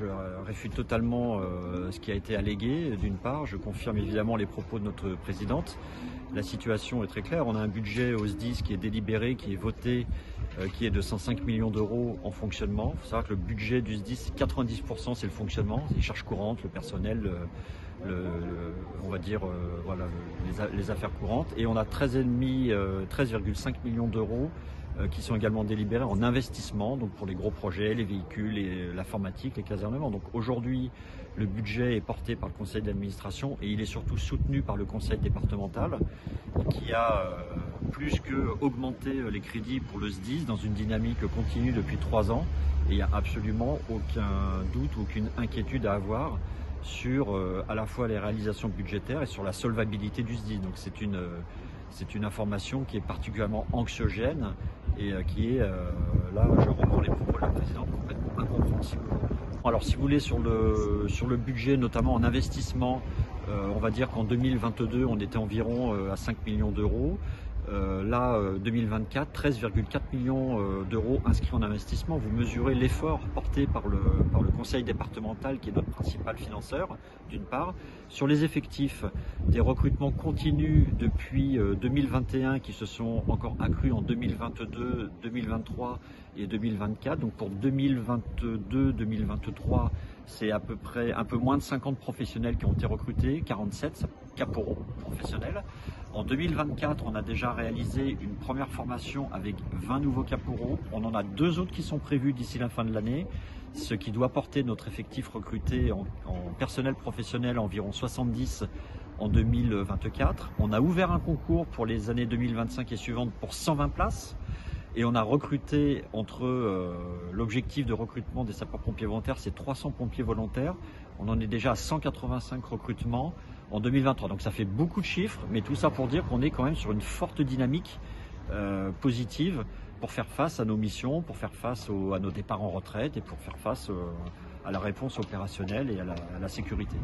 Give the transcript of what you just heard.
Je réfute totalement ce qui a été allégué, d'une part. Je confirme évidemment les propos de notre présidente. La situation est très claire. On a un budget au SDIS qui est délibéré, qui est voté, qui est de 105 millions d'euros en fonctionnement. Il faut savoir que le budget du SDIS, 90% c'est le fonctionnement, les charges courantes, le personnel, on va dire voilà, les affaires courantes. Et on a 13,5 millions d'euros qui sont également délibérés en investissement, donc pour les gros projets, les véhicules, et l'informatique, les casernements. Donc aujourd'hui, le budget est porté par le conseil d'administration et il est surtout soutenu par le conseil départemental qui a plus que augmenté les crédits pour le SDIS dans une dynamique continue depuis 3 ans. Et il n'y a absolument aucun doute, aucune inquiétude à avoir sur à la fois les réalisations budgétaires et sur la solvabilité du SDIS. Donc c'est une information qui est particulièrement anxiogène et qui est, là je reprends les propos de la présidente, complètement incompréhensible. Alors si vous voulez, sur le budget, notamment en investissement, on va dire qu'en 2022 on était environ à 5 millions d'euros. Là, 2024, 13,4 millions d'euros inscrits en investissement. Vous mesurez l'effort porté par le conseil départemental qui est notre principal financeur, d'une part. Sur les effectifs, des recrutements continus depuis 2021 qui se sont encore accrus en 2022, 2023 et 2024. Donc pour 2022-2023, c'est à peu près un peu moins de 50 professionnels qui ont été recrutés, 47 caporaux professionnels. En 2024, on a déjà réalisé une première formation avec 20 nouveaux caporaux. On en a 2 autres qui sont prévus d'ici la fin de l'année, ce qui doit porter notre effectif recruté en personnel professionnel à environ 70 en 2024. On a ouvert un concours pour les années 2025 et suivantes pour 120 places. Et on a recruté l'objectif de recrutement des sapeurs-pompiers volontaires, c'est 300 pompiers volontaires. On en est déjà à 185 recrutements en 2023. Donc ça fait beaucoup de chiffres, mais tout ça pour dire qu'on est quand même sur une forte dynamique positive pour faire face à nos missions, pour faire face à nos départs en retraite et pour faire face à la réponse opérationnelle et à la sécurité.